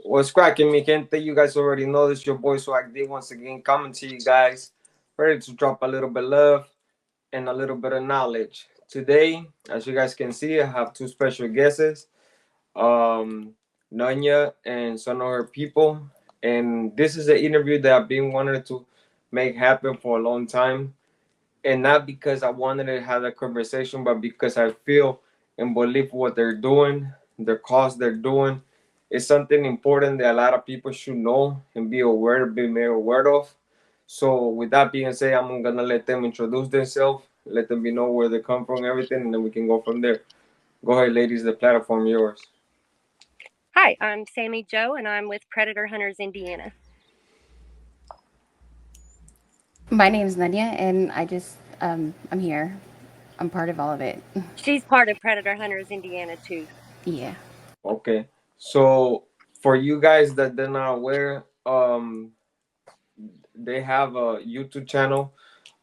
What's cracking, mi gente? You guys already know this. Your boy Swag D once again coming to you guys, ready to drop a little bit of love and a little bit of knowledge. Today, as you guys can see, I have two special guests, Nonya and some of her people. And this is an interview that I've been wanting to make happen for a long time. And not because I wanted to have a conversation, but because I feel and believe what they're doing, the cause they're doing, is something important that a lot of people should know and be made aware of. So, with that being said, I'm gonna let them introduce themselves, let them be know where they come from, everything, and then we can go from there. Go ahead, ladies. The platform yours. Hi, I'm Sammy Joe, and I'm with Predator Hunters Indiana. My name's Nonya, and I'm here. I'm part of all of it. She's part of Predator Hunters Indiana too. Yeah. Okay. So, for you guys that they're not aware, they have a YouTube channel.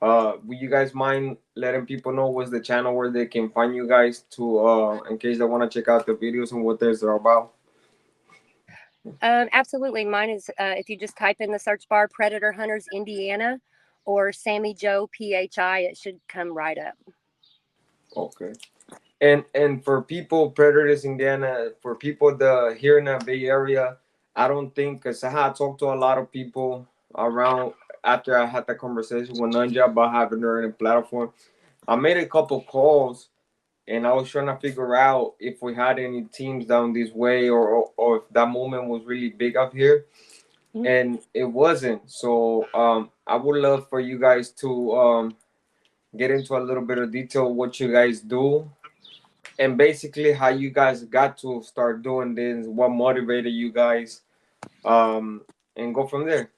Would you guys mind letting people know what's the channel where they can find you guys to in case they want to check out the videos and what they're about? Absolutely. Mine is if you just type in the search bar Predator Hunters Indiana or Sammy Joe PHI, it should come right up. Okay. And for people, Predators Indiana, for people the here in the Bay Area, I don't think because I had talked to a lot of people around after I had that conversation with Nanja about having her in a platform. I made a couple calls and I was trying to figure out if we had any teams down this way or if that moment was really big up here, Mhm. and it wasn't. So I would love for you guys to get into a little bit of detail what you guys do and basically how you guys got to start doing this, what motivated you guys, and go from there.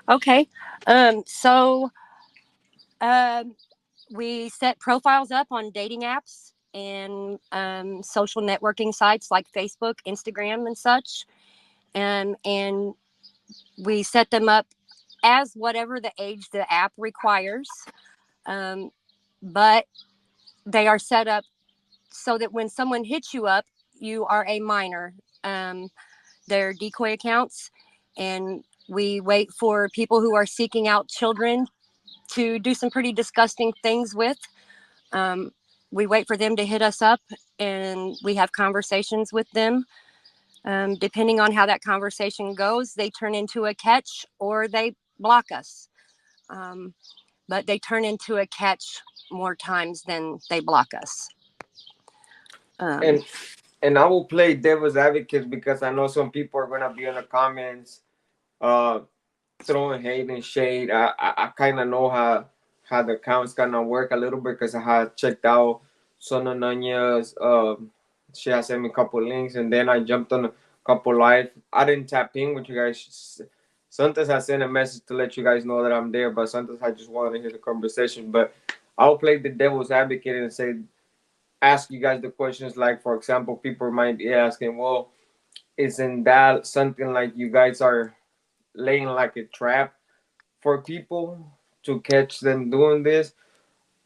Okay. So um, we set profiles up on dating apps and social networking sites like Facebook, Instagram, and such. And we set them up as whatever the age the app requires. Um, but they are set up so that when someone hits you up, you are a minor. Um, they're decoy accounts, and we wait for people who are seeking out children to do some pretty disgusting things with. Um, we wait for them to hit us up, and we have conversations with them. Depending on how that conversation goes, they turn into a catch or they block us. Um, but they turn into a catch more times than they block us. Um, And and I will play devil's advocate because I know some people are gonna be in the comments, uh, throwing hate and shade. I kind of know how the accounts gonna work a little bit because I had checked out Sona Nanya's. She has sent me a couple links, and then I jumped on a couple live. I didn't tap in with you guys. Sometimes I send a message to let you guys know that I'm there, but sometimes I just want to hear the conversation. But I'll play the devil's advocate and say, ask you guys the questions. Like for example, people might be asking, "Well, isn't that something like you guys are laying like a trap for people to catch them doing this?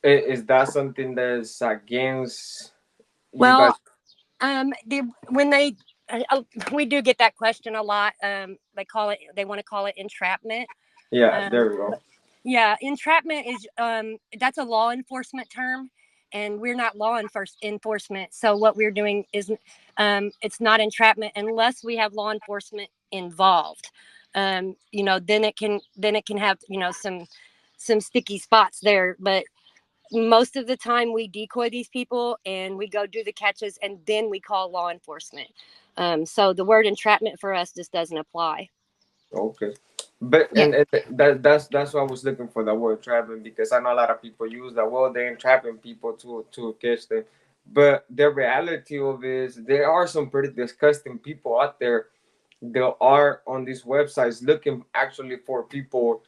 Is that something that's against you guys?" well, when we do get that question a lot. They want to call it entrapment. Yeah, Um, there we go. yeah, entrapment is that's a law enforcement term, and we're not enforcement. So what we're doing is it's not entrapment unless we have law enforcement involved. Then it can have some sticky spots there, but most of the time we decoy these people and we go do the catches and then we call law enforcement. So the word entrapment for us just doesn't apply. Okay, but Yeah. and that's why I was looking for the word trapping because I know a lot of people use that. Well, they're trapping people to catch them, but the reality of it is there are some pretty disgusting people out there. There are on these websites looking actually for people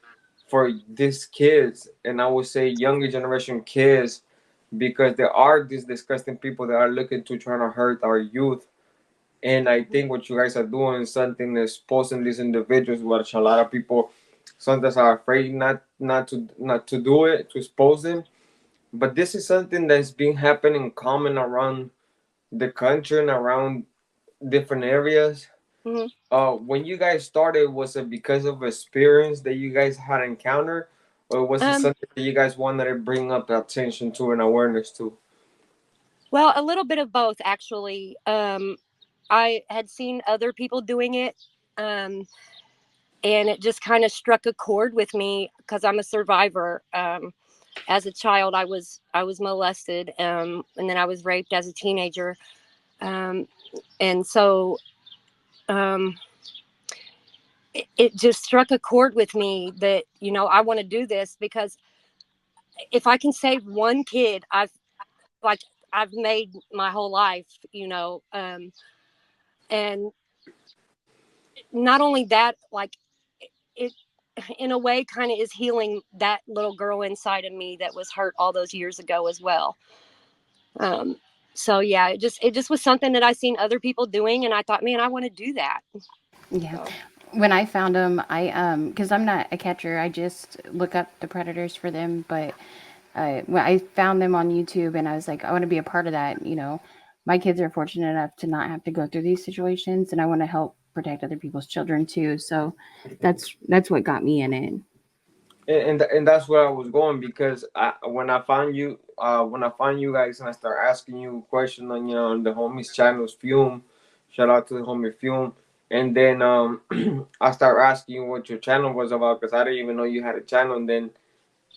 for these kids, and I would say younger generation kids, because there are these disgusting people that are looking to trying to hurt our youth. And I think what you guys are doing is something that's exposing these individuals, which a lot of people sometimes are afraid not to do it, to expose them. But this is something that's been happening common around the country and around different areas. Hmm. When you guys started, was it because of experience that you guys had encountered, or was it Um, something that you guys wanted to bring up the attention to and awareness to? well, a little bit of both, actually. I had seen other people doing it, um, and it just kind of struck a chord with me because I'm a survivor. As a child, I was molested, and then I was raped as a teenager, um, and so um, it just struck a chord with me that I want to do this because if I can save one kid, like I've made my whole life, and not only that, like it in a way kind of is healing that little girl inside of me that was hurt all those years ago as well. Um, so yeah, it just was something that I seen other people doing, and I thought, man, I want to do that. Yeah. So When I found them, because I'm not a catcher, I just look up the predators for them. But when I found them on YouTube, and I was like, I want to be a part of that. My kids are fortunate enough to not have to go through these situations, and I want to help protect other people's children too. So that's what got me in it. And that's where I was going because when I find you guys and I start asking you questions on on the homies channels Fume, shout out to the homie Fume, and then I start asking you what your channel was about because I didn't even know you had a channel, and then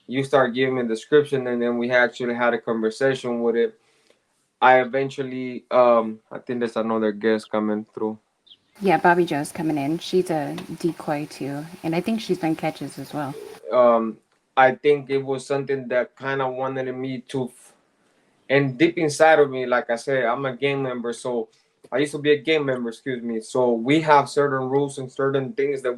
you start giving me a description, and then we actually had a conversation with it. I eventually I think there's another guest coming through. Yeah, Bobby Joe's coming in. She's a decoy too, and I think she's done catches as well. Um, I think it was something that kind of wanted me to and deep inside of me, like I said, I'm a game member. So I used to be a game member, excuse me. So we have certain rules and certain things that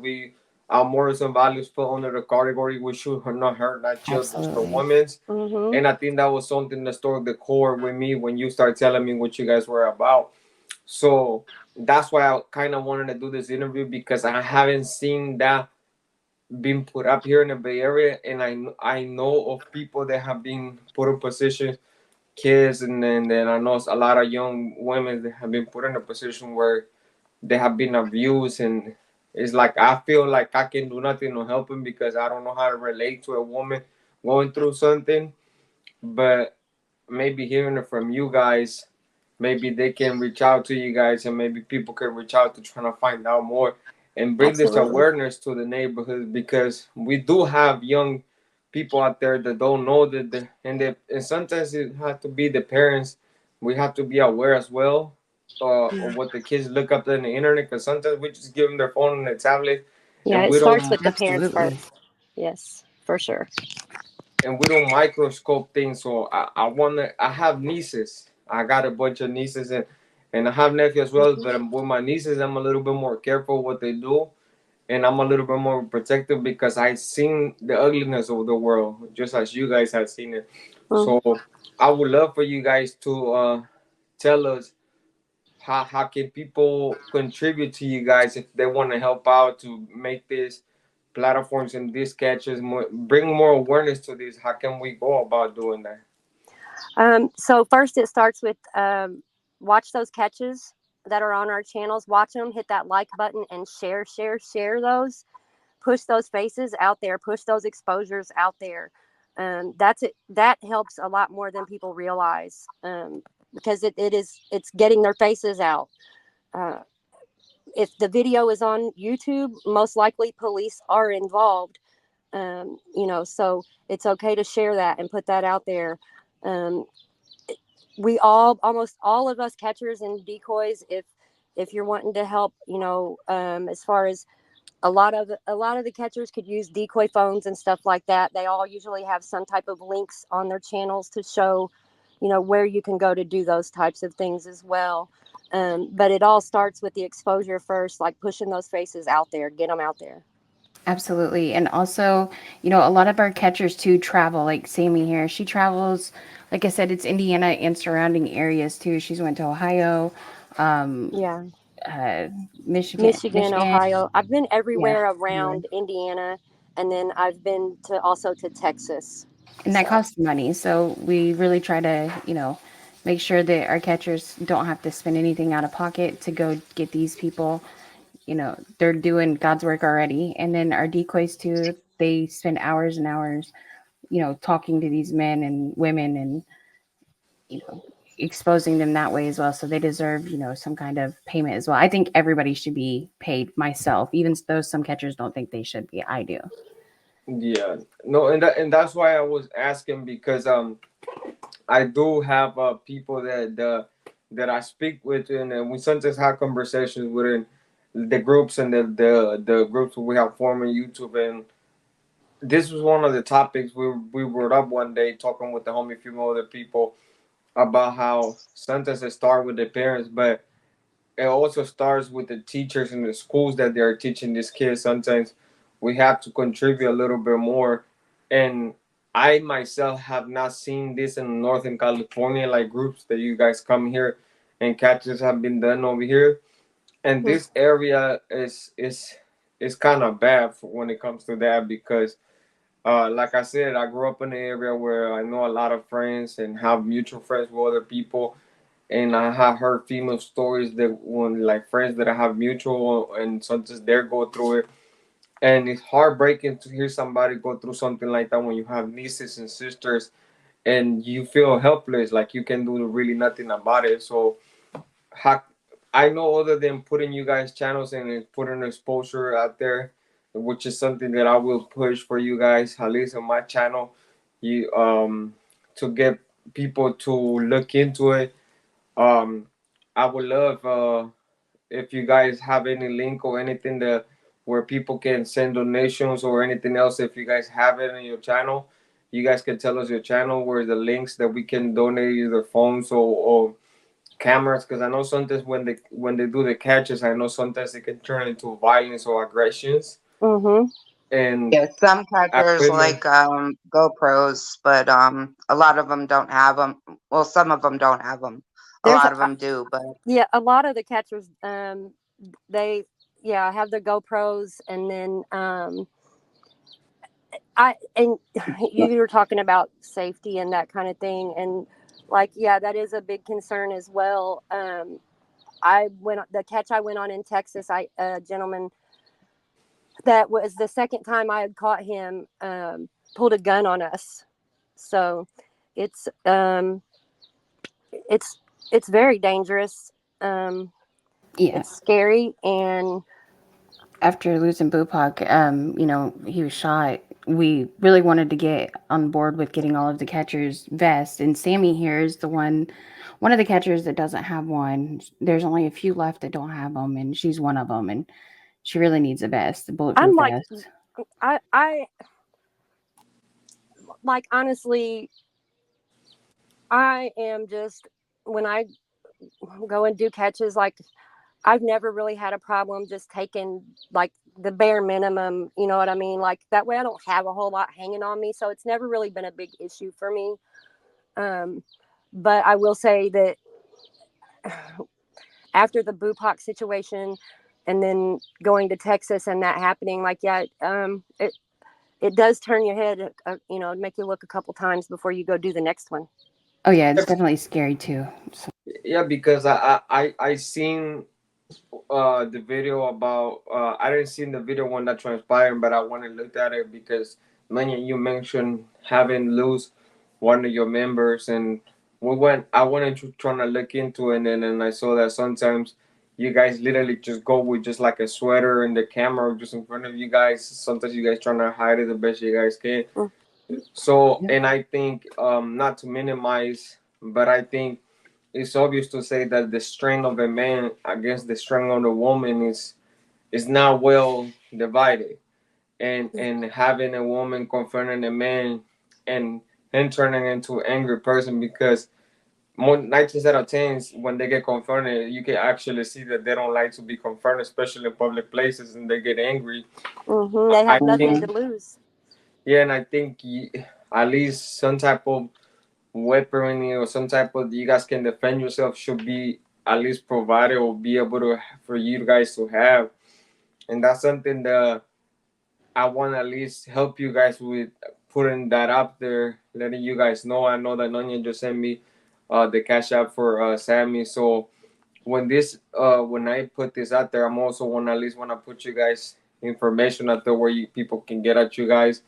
our morals and values fall under the category we should not hurt not children or Absolutely. women's. hmm And I think that was something that struck the core with me when you start telling me what you guys were about. So that's why I kind of wanted to do this interview because I haven't seen that being put up here in the Bay Area, and I know of people that have been put in positions, kids, and then I know a lot of young women that have been put in a position where they have been abused, and it's like I feel like I can do nothing to help them because I don't know how to relate to a woman going through something. But maybe hearing it from you guys, maybe they can reach out to you guys, and maybe people can reach out to trying to find out more and bring this absolutely. awareness to the neighborhood because we do have young people out there that don't know and sometimes it has to be the parents. We have to be aware as well of what the kids look up on the internet because sometimes we just give them their phone and their tablet Yeah, and it we don't starts Yeah, with the parents absolutely. first. Yes, for sure. microscope things. So I have nieces. I got a bunch of nieces and I have nephews as well. Hmm. But with my nieces, I'm a little bit more careful what they do, and I'm a little bit more protective because I've seen the ugliness of the world, just as you guys have seen it. Mm. So I would love for you guys to tell us how can people contribute to you guys if they want to help out to make this platforms and these catches more, bring more awareness to this. How can we go about doing that? So first, it starts with watch those catches that are on our channels. Watch them, hit that like button, and share those. Push those faces out there. Push those exposures out there. That's it. That helps a lot more than people realize because it's getting their faces out. Uh, if the video is on YouTube, most likely police are involved. So it's okay to share that and put that out there. Um, we almost all of us catchers and decoys, if you're wanting to help, as far as a lot of the catchers could use decoy phones and stuff like that. They all usually have some type of links on their channels to show where you can go to do those types of things as well. But it all starts with the exposure first, like pushing those faces out there, get them out there. Absolutely. And also, a lot of our catchers too travel, like Sammy here. She travels, like I said, it's Indiana and surrounding areas too. She's went to Ohio, um, Yeah. uh, Michigan, Michigan, Michigan. Ohio. I've been Yeah. everywhere Everywhere. around Indiana, and then I've been to also to Texas. And that So costs money. So we really try to, make sure that our catchers don't have to spend anything out of pocket to go get these people, they're doing God's work already. And then our decoys too, they spend hours and hours, talking to these men and women and, you know, exposing them that way as well. So they deserve, some kind of payment as well. I think everybody should be paid, myself, even though some catchers don't think they should be. I do. Yeah, no, and that's why I was asking because I do have people that I speak with, and we sometimes have conversations within the groups and the groups we have formed on YouTube. And this was one of the topics we brought up one day talking with the homie female other people about how sometimes it starts with the parents, but it also starts with the teachers and the schools that they are teaching these kids. Sometimes we have to contribute a little bit more. And I myself have not seen this in Northern California, like groups that you guys come here and catches have been done over here. And Hmm. this area is kind of bad for when it comes to that because like I said, I grew up in an area where I know a lot of friends and have mutual friends with other people, and I have heard female stories that when like friends that I have mutual and sometimes they go through it, and it's heartbreaking to hear somebody go through something like that when you have nieces and sisters and you feel helpless, like you can do really nothing about it. So how, I know other than putting you guys channels and putting exposure out there, which is something that I will push for you guys, at least on my channel, you to get people to look into it. um, I would love if you guys have any link or anything that where people can send donations or anything else. If you guys have it in your channel, you guys can tell us your channel where the links that we can donate either phones or cameras. Because I know sometimes when they do the catches, I know sometimes it can turn into violence or aggressions Mm-hmm. and Yeah, some catchers equipment. like GoPros, but a lot of them don't have them. Well, some of them don't have them. A There's lot a of them do, but yeah, a lot of the catchers they yeah have their GoPros, and then I and you were talking about safety and that kind of thing, and like yeah, that is a big concern as well. I went the catch I went on in Texas. I a gentleman that was the second time I had caught him pulled a gun on us. So it's it's it's very dangerous. Um, Yeah. it's scary, and After losing Bupak, he was shot. We really wanted to get on board with getting all of the catchers' vests, and Sammy here is one of the catchers that doesn't have one. There's only a few left that don't have them, and she's one of them, and she really needs a vest, a I'm bulletproof like vest. I like honestly I am just when I go and do catches like I've never really had a problem just taking like the bare minimum, you know what I mean? Like that way I don't have a whole lot hanging on me. So it's never really been a big issue for me. Um, but I will say that after the Bupak situation and then going to Texas and that happening, like, yeah, it does turn your head, make you look a couple times before you go do the next one. Oh yeah, it's definitely scary too. So, Yeah, because I seen the video about I didn't see the video when that transpired, but I went and looked at it because Nonya, you mentioned having lose one of your members, and I went into trying to look into it, and I saw that sometimes you guys literally just go with just like a sweater and the camera just in front of you guys. Sometimes you guys trying to hide it the best you guys can. Mm. So, yeah. and I think not to minimize, but I think it's obvious to say that the strength of a man against the strength of a woman is not well divided, and having a woman confronting a man and him turning into an angry person because more 9 times out of 10 when they get confronted you can actually see that they don't like to be confronted, especially in public places, and they get angry. They I have nothing to think, lose. yeah, and I think at least some type of weaponry or some type of you guys can defend yourself should be at least provided or be able to for you guys to have, and that's something that I want to at least help you guys with putting that up there, letting you guys know. I know that Nonya just sent me the cash app for Sammy, so when I put this out there, I'm also want at least want to put you guys information out there where people can get at you guys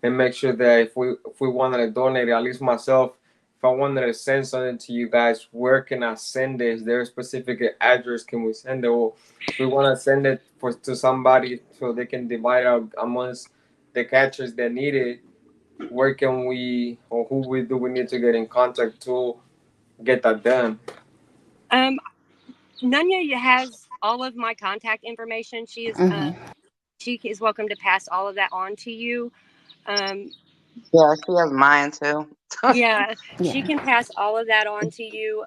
and make sure that if we wanted to donate, at least myself, if I wanted to send something to you guys, where can I send it? Is there a specific address can we send it? Or if we want to send it to somebody so they can divide out amongst the catchers that need it, where can we or who we do we need to get in contact to get that done? Um, Nonya has all of my contact information. She is welcome to pass all of that on to you. Um, Yeah, she has mine too. yeah, she Yeah. can pass all of that on to you.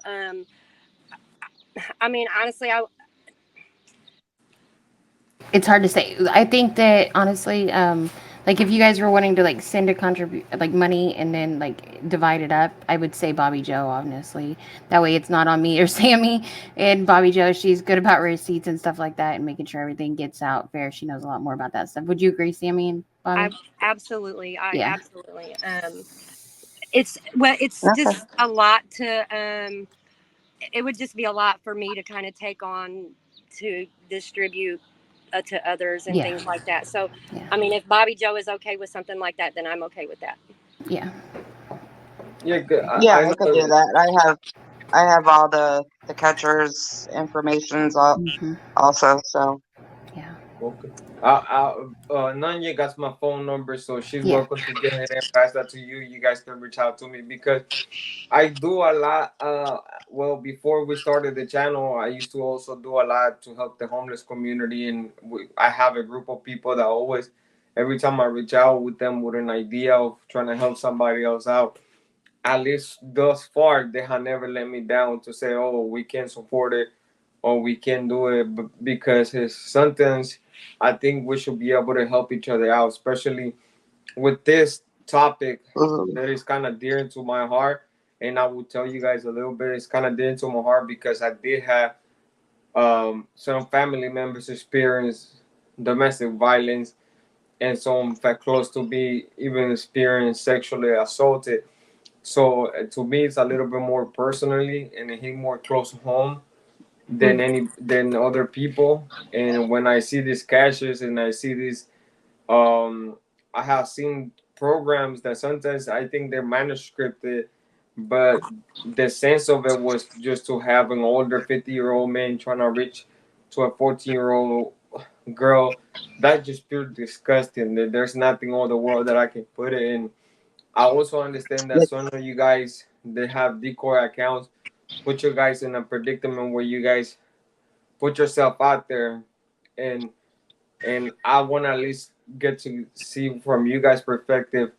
I mean, honestly, It's hard to say. I think that honestly, like if you guys were wanting to like send a contribute like money and then like divide it up, I would say Bobby Joe, honestly. That way it's not on me or Sammy. And Bobby Joe, she's good about receipts and stuff like that and making sure everything gets out fair. She knows a lot more about that stuff. Would you agree, Sammy and I Bobby? absolutely, I Yeah. absolutely. It's Okay. just a lot to. It would just be a lot for me to kind of take on to distribute to others and Yeah. things like that. So, Yeah. I mean, if Bobby Joe is okay with something like that, then I'm okay with that. Yeah. Yeah, good. Yeah, I I could do know. that. I have all the catchers' informations Hmm. also. So Yeah. Okay. Nanya got my phone number, so she's Yeah. welcome to get ahead and pass that to you. You guys can reach out to me because I do a lot. Well, before we started the channel, I used to also do a lot to help the homeless community, and I have a group of people that always, every time I reach out with them with an idea of trying to help somebody else out, at least thus far, they have never let me down to say, "Oh, we can support it." Or we can do it because it's sometimes I think we should be able to help each other out, especially with this topic mhm. that is kind of dear to my heart. And I will tell you guys a little bit. It's kind of dear to my heart because I did have some family members experience domestic violence, and some fact close to be even experienced sexually assaulted. So to me, it's a little bit more personally, and it hit more close home than other people. And when I see these caches and I see these, I have seen programs that sometimes I think they're manuscripted, but the sense of it was just to have an older 50-year-old man trying to reach to a 14-year-old girl. That just pure disgusting. There's nothing in the world that I can put it in. I also understand that Yeah, some of you guys they have decoy accounts, put you guys in a predicament where you guys put yourself out there, and I want to at least get to see from you guys perspective,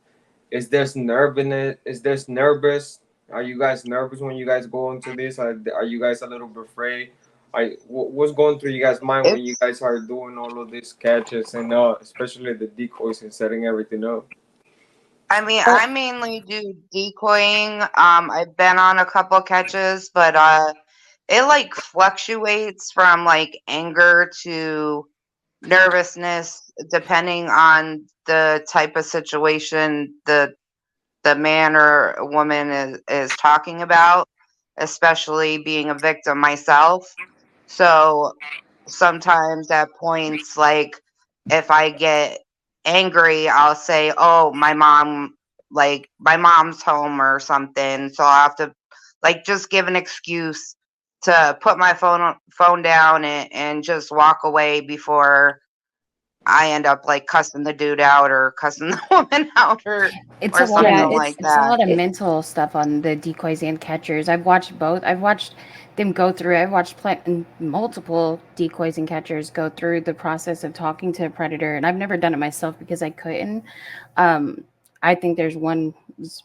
is this nervous, are you guys nervous when you guys go into this, are you guys a little bit afraid, what's going through you guys mind when you it's. guys are doing all of these catches and especially the decoys and setting everything up? I mean, Well, I mainly do decoying. I've been on a couple catches, but it like fluctuates from like anger to nervousness depending on the type of situation the man or woman is talking about, especially being a victim myself. So sometimes at points, like if I get angry, I'll say, "Oh, my mom's home or something." So I'll have to like just give an excuse to put my phone down and just walk away before I end up like cussing the dude out or cussing the woman out It's a or lot of yeah, something like it's a that. lot of mental stuff on the decoys and catchers. I've watched both. I've watched them go through. I've watched multiple decoys and catchers go through the process of talking to a predator, and I've never done it myself because I couldn't. Um, I think there's one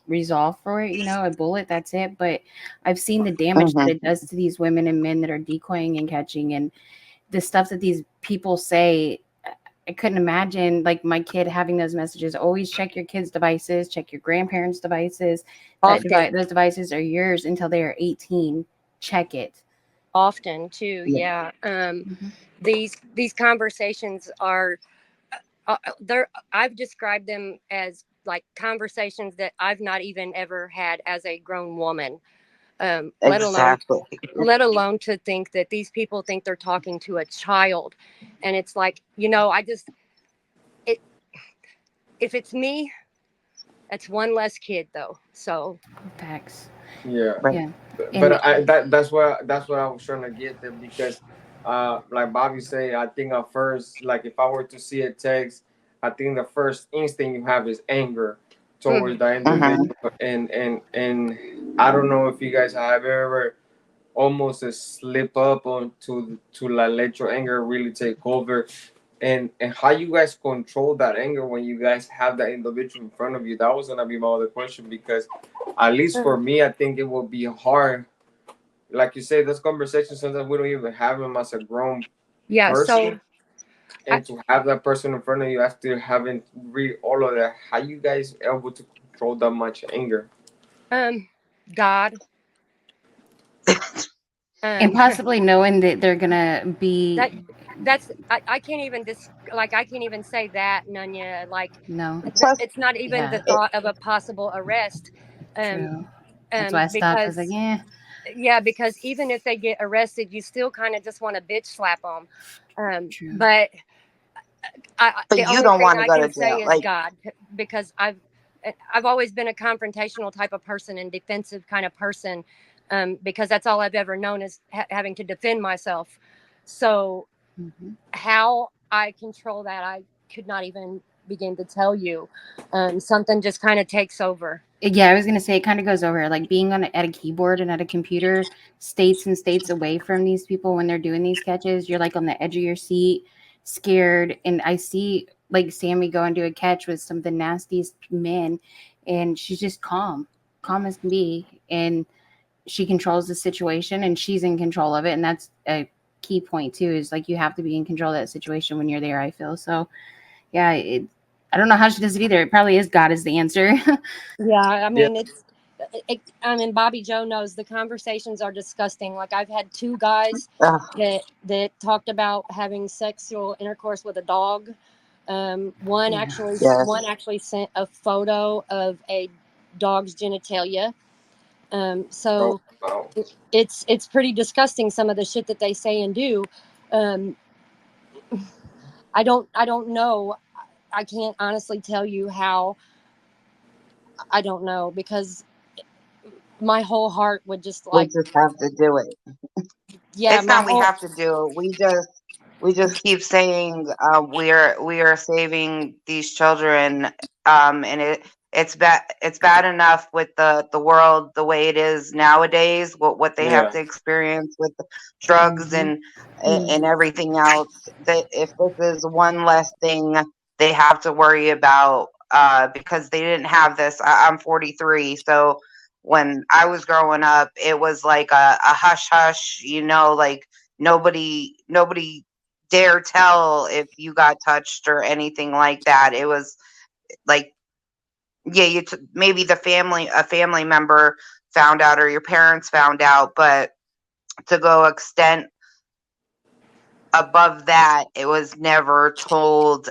resolve for it, a bullet. That's it. But I've seen the damage that Hmm. it does to these women and men that are decoying and catching, and the stuff that these people say. I couldn't imagine like my kid having those messages. Always check your kids' devices, check your grandparents' devices. often, Those devices are yours until they are 18. Check it. often too. Yeah. Yeah. Hmm. These conversations are they're. I've described them as like conversations that I've not even ever had as a grown woman. let alone Exactly. to think that these people think they're talking to a child. And it's like, I just, it, if it's me, that's one less kid though. So Facts. Yeah. Right. Yeah. And But that's what I was trying to get there because like Bobby say, I think at first, like if I were to see a text, I think the first instinct you have is anger towards mhm. the Mm-hmm. individual, and I don't know if you guys have ever almost a slip up on to like let your anger really take over, and how you guys control that anger when you guys have that individual in front of you. That was gonna be my other question because at least for me, I think it will be hard. Like you say, those conversations sometimes we don't even have them as a grown Yeah. So person, I, and to have that person in front of you after having read all of that, how you guys able to control that much anger? um, God, and um, possibly knowing that they're gonna be that I can't even like I can't even say that, Nunya. Like no. Plus, it's not even the Yeah, it, thought of a possible arrest. Um, true. That's why I stopped. I was like, because yeah, yeah, because even if they get arrested, you still kind of just want to bitch slap them. true. But but the you only don't thing want to I go can to say jail. is Like, God, because I've always been a confrontational type of person and defensive kind of person, because that's all I've ever known is having to defend myself. So Hmm. how I control that, I could not even begin to tell you. Something just kind of takes over. Yeah, I was gonna say it kind of goes over like being on at a keyboard and at a computer, states and states away from these people when they're doing these catches. You're like on the edge of your seat, scared. And I see like Sammy go and do a catch with some of the nastiest men, and she's just calm, calm as can be, and she controls the situation and she's in control of it. And that's a key point too. Is like you have to be in control of that situation when you're there. I feel so. Yeah, I don't know how she does it either. It probably is God is the answer. Yeah, I Yeah, mean I mean Bobby Joe knows the conversations are disgusting. Like I've had two guys ugh, that talked about having sexual intercourse with a dog. Yeah. One yes. actually sent a photo of a dog's genitalia. oh So wow. it's pretty disgusting some of the shit that they say and do. Um, I don't know. I can't honestly tell you how. I don't know because my whole heart would just We like, just have to do it. yeah, It's my not we whole, have to do it. We just keep saying we are saving these children, and it's bad enough with the world the way it is nowadays, what they have Yeah, to experience with the drugs Hmm. and mm, everything else. That if this is one less thing they have to worry about, because they didn't have this. I'm 43, so when I was growing up, it was like a hush hush, like nobody dare tell if you got touched or anything like that. It was like, yeah, maybe a family member found out or your parents found out, but to go extent above that, it was never told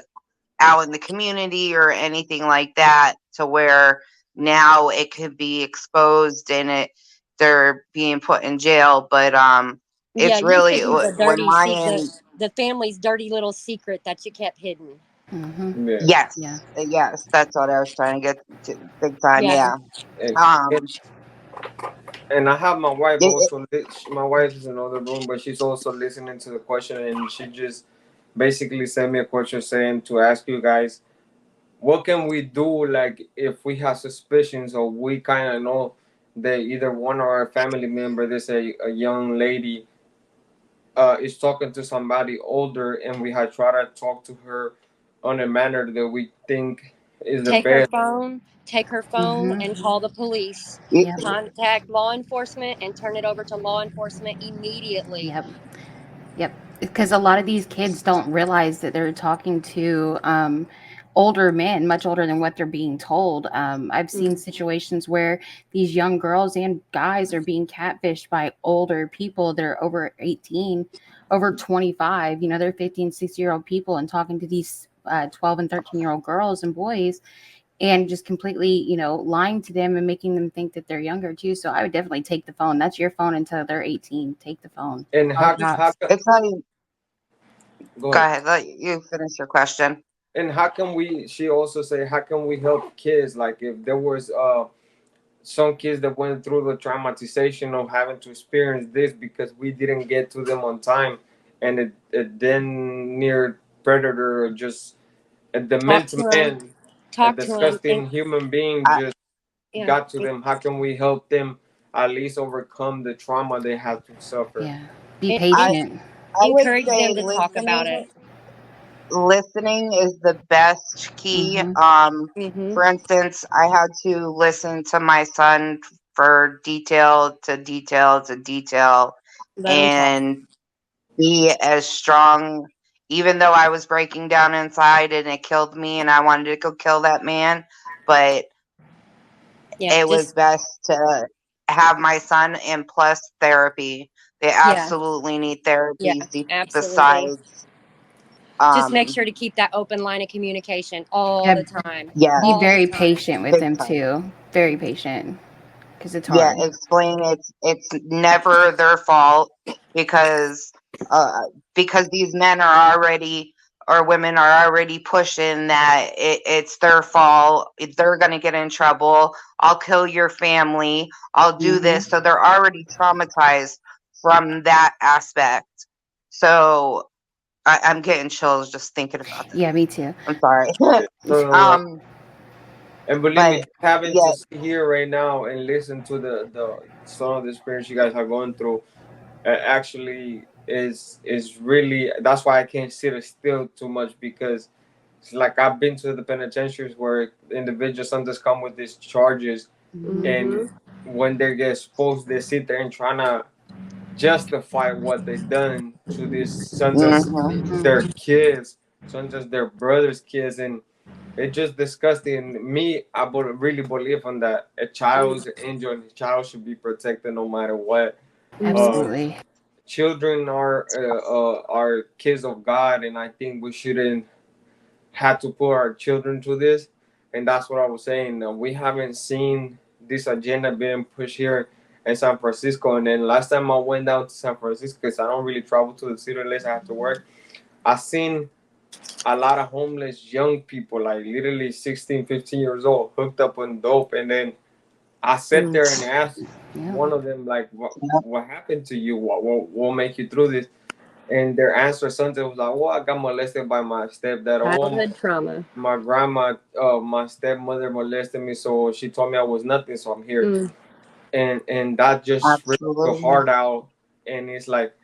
out in the community or anything like that, to where now it could be exposed and they're being put in jail. But yeah, it's it used to really be the when dirty my secret, end. the family's dirty little secret that you kept hidden. Hmm. yeah. Yes, Yeah. yes, that's what I was trying to get to, big time. Yeah, Yeah. And, um and I have my wife it, also. My wife is in another room, but she's also listening to the question, and she just basically sent me a question saying to ask you guys, what can we do, like if we have suspicions or we kind of know that either one of our family member, there's a young lady, is talking to somebody older, and we had tried to talk to her on a manner that we think is the best. take her phone Hmm. and call the police, it, Yep. contact law enforcement and turn it over to law enforcement immediately. Yep. Yep. Because a lot of these kids don't realize that they're talking to older men, much older than what they're being told. I've seen Mm. situations where these young girls and guys are being catfished by older people that are over 18, over 25. They're 15, 6-year-old people and talking to these 12 and 13-year-old girls and boys. and just completely, lying to them and making them think that they're younger too. So I would definitely take the phone. That's your phone until they're 18. Take the phone. And Call the how cops. It's not even, go go ahead. ahead, let you finish your question. And how can we? She also say, how can we help kids? Like if there was some kids that went through the traumatization of having to experience this because we didn't get to them on time, and it then near predator or just a Talk demented to him. man, a Talk to him. And disgusting human being I, just yeah, got to them. How can we help them at least overcome the trauma they had to suffer? Yeah. Be and, I, and patient. I would encourage say them to talk about it. listening is the best key. Hmm. Mm-hmm. For instance, I had to listen to my son for detail to detail to detail Let them talk. and be as strong, even though I was breaking down inside and it killed me and I wanted to go kill that man. But Yeah, it was just best to have my son and plus therapy. They yeah, absolutely need yeah, therapy absolutely. besides, Just make um, sure to keep that open line of communication all Yeah. the time. yeah, Be All the very time. patient with big them time. too. Very patient because it's Yeah, hard. explain it's never their fault because uh because these men are already or women are already pushing that it's their fault. They're going to get in trouble. I'll kill your family. I'll do Hmm. this. So they're already traumatized from that aspect. So I'm getting chills just thinking about that. Yeah, me too. I'm sorry. Yeah. No. um And believe me, but just having yeah, to sit here right now and listen to the some of the experience you guys are going through, actually is really, that's why I can't sit still too much, because it's like I've been to the penitentiaries where individuals sometimes come with these charges, Hmm. and Mm-hmm. when they get exposed, they sit there and trying to justify what they've done to these sometimes mhm, their Hmm. kids, sometimes their brothers' kids, and it's just disgusting. Me, I really believe on that. A child's an angel, and a child should be protected no matter what. Mm-hmm. Uh, Absolutely. children are kids of God, and I think we shouldn't have to put our children to this. And that's what I was saying. We haven't seen this agenda being pushed here in San Francisco. And then last time I went down to San Francisco, because I don't really travel to the city unless I have to work, I seen a lot of homeless young people, like literally 16, 15 years old, hooked up on dope. And then I sat Mm. there and asked Yeah. one of them, like, yeah, what happened to you? What make you through this? And their answer, something was like, well, I got molested by my stepdad. Oh, Childhood trauma. my grandma, my stepmother molested me, so she told me I was nothing, so I'm here. Mm. And that just ripped the absolutely. heart out. And it's like,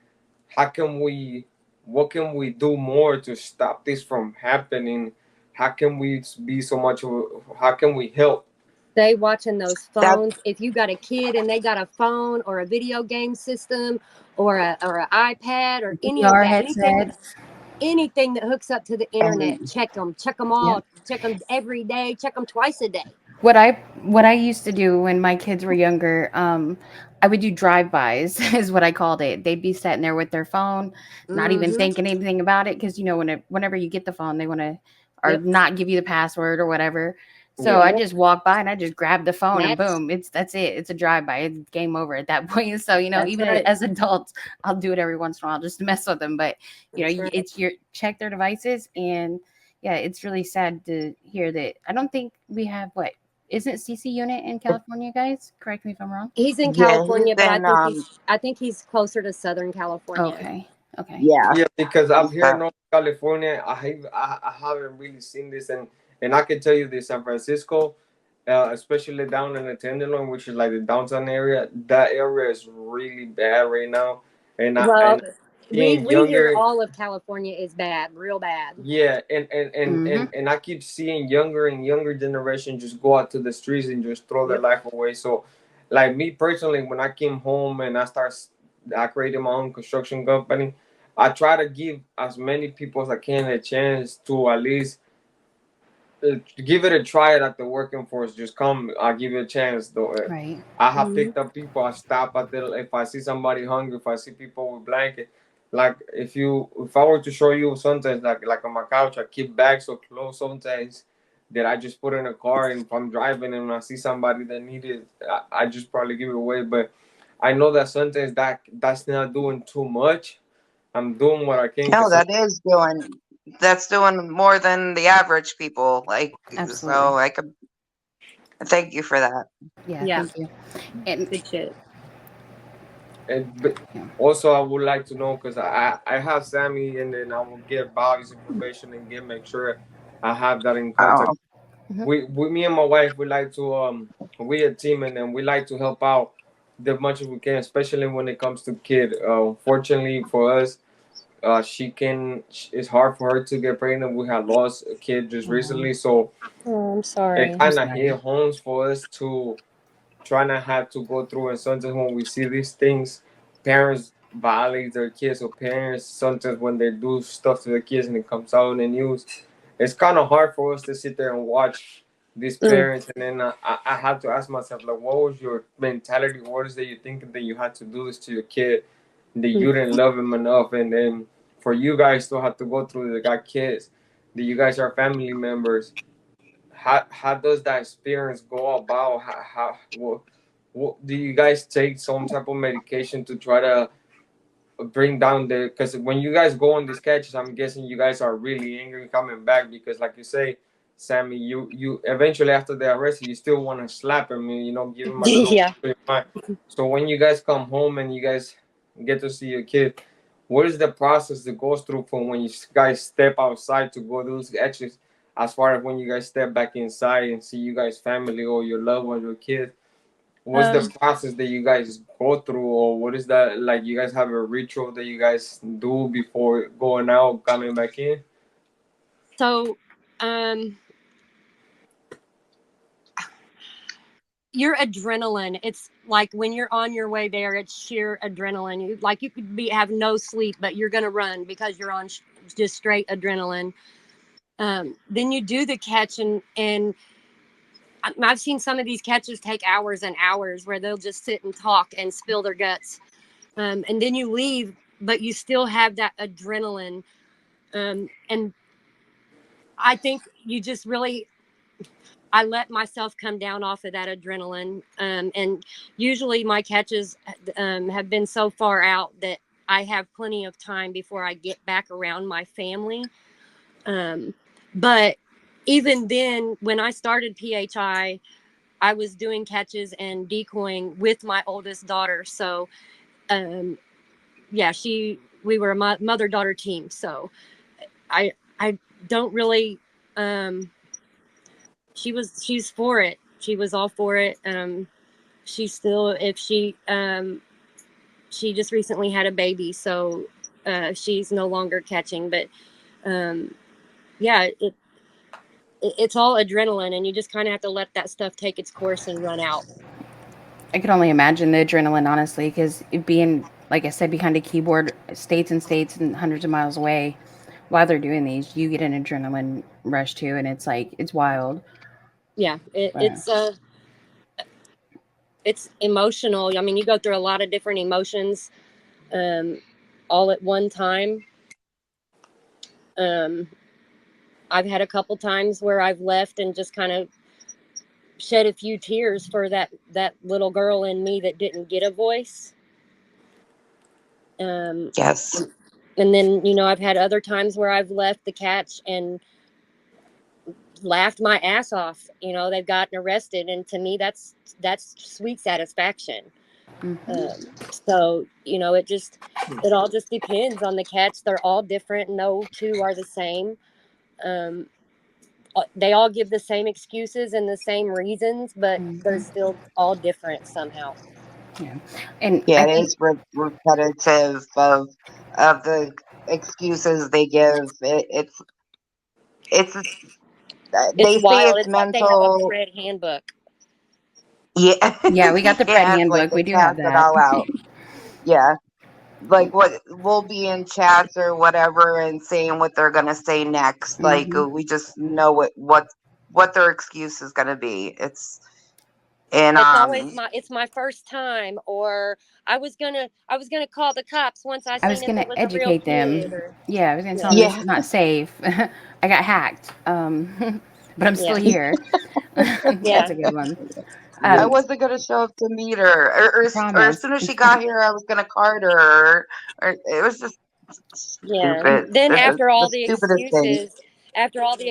how can we, what can we do more to stop this from happening? How can we be so much of how can we help? Stay watching those That's phones. If you got a kid and they got a phone or a video game system or an iPad or any of VR that, anything that hooks up to the internet, and check them Yep. all, check them every day, check them twice a day. What I used to do when my kids were younger, I would do drive-bys, is what I called it. They'd be sitting there with their phone, not even Mm-hmm. thinking anything about it, because whenever you get the phone, they want to or Yep. not give you the password or whatever. So Yeah. I Yep. just walk by and I just grab the phone and That's boom, that's it. It's a drive-by. It's game over at that point. So that's even right. as adults, I'll do it every once in a while just to mess with them. But That's right. it's your check their devices. And yeah, it's really sad to hear that. I don't think we have what isn't CC unit in California, guys? Correct me if I'm wrong. He's in yeah, he's California, but in I think he's closer to Southern California. Okay. Okay. yeah, Yeah, because up he's here in North California, I haven't really seen this, and I can tell you this, San Francisco, especially down in the Tenderloin, which is like the downtown area, that area is really bad right now, and Well, seeing we hear younger, all of California is bad, real bad. yeah, and I keep seeing younger and younger generation just go out to the streets and just throw their Yep. life away. So, like me personally, when I came home and I created my own construction company. I try to give as many people as I can a chance to at least give it a try at the working force. Just come, I'll give you a chance. Though Right. I have Mm-hmm. picked up people. I stop at the if I see somebody hungry, if I see people with blanket. Like if I were to show you sometimes like on my couch, I keep bags of clothes sometimes. that I just put in a car, and if I'm driving and I see somebody that need it, I just probably give it away. But I know that sometimes that's not doing too much. I'm doing what I can No, because that's doing more than the average people. Like, Absolutely. so I could thank you for that. Yeah, Yeah, thank you. And good shit. but yeah. also I would like to know because I have Sammy, and then I will get Bobby's information and get make sure I have that in contact. Oh, Mhm. We me and my wife, we like to we a team, and then we like to help out the much as we can, especially when it comes to kid. Fortunately for us, she can. It's hard for her to get pregnant. We had lost a kid just Oh, recently, so Oh, I'm it sorry. I'm kind of hit sorry. homes for us to try not have to go through. And sometimes when we see these things, parents violate their kids, or parents sometimes when they do stuff to their kids and it comes out in the news, it's kind of hard for us to sit there and watch these Mm, parents. And then I had to ask myself, like, what was your mentality? What is that you thinking that you had to do this to your kid, that mm. you didn't love him enough? And then for you guys to have to go through, they got kids, that you guys are family members. How does that experience go about? What do you guys take some type of medication to try to bring down the? Because when you guys go on these catches, I'm guessing you guys are really angry coming back because, like you say, Sammy, you eventually after the arrest, you still want to slap him and give him a little. Yeah. So when you guys come home and you guys get to see your kid, what is the process that goes through from when you guys step outside to go do those catches, as far as when you guys step back inside and see you guys family or your loved ones, your kids? What's the Um. process that you guys go through, or what is that like? You guys have a ritual that you guys do before going out, coming back in? So, um, your adrenaline. It's like when you're on your way there, it's sheer adrenaline. You could be have no sleep, but you're gonna run because you're on just straight adrenaline. Then you do the catch, and I've seen some of these catches take hours and hours where they'll just sit and talk and spill their guts. And then you leave, but you still have that adrenaline. And I think you just really, I let myself come down off of that adrenaline. And usually my catches have been so far out that I have plenty of time before I get back around my family. Um, but even then, when I started I was doing catches and decoying with my oldest daughter. So, um, yeah, we were a mother daughter team. So I don't really, um, she's for it. She was all for it. She's still, if she just recently had a baby. So, she's no longer catching, but, um, yeah, it's all adrenaline and you just kind of have to let that stuff take its course and run out. I could only imagine the adrenaline, honestly, because being, like I said, behind a keyboard, states and hundreds of miles away, while they're doing these, you get an adrenaline rush too, and it's like it's wild. Yeah, But it's emotional. I mean, you go through a lot of different emotions, um, all at one time. Um, I've had a couple times where I've left and just kind of shed a few tears for that little girl in me that didn't get a voice. Um, yes. and then I've had other times where I've left the catch and laughed my ass off. They've gotten arrested, and to me, that's sweet satisfaction. mm-hmm. So it all just depends on the catch. They're all different. No two are the same. Um, they all give the same excuses and the same reasons, but they're Mm-hmm. still all different somehow. Yeah, and I Yeah, it think is repetitive of the excuses they give. It's It's they say wild. it's It's like they have a mental. Fred handbook. Yeah, yeah, we got the Pred yeah, it's like handbook. they We do pass have it that. all out. Yeah, like what we'll be in chats or whatever and saying what they're gonna say next. Like hmm we just know what their excuse is gonna be. And It's always it's my first time, or I was gonna call the cops once I I was seen if gonna it was a real educate kid, them. or Yeah, I was gonna tell them yeah. this yeah, is not safe. I got hacked. but I'm still here. That's a good one. I wasn't gonna show up to meet her, or as Promise. soon as she got here, I was gonna card her. Or it was just Yeah. stupid. Then The after all the stupidest thing. excuses, after all the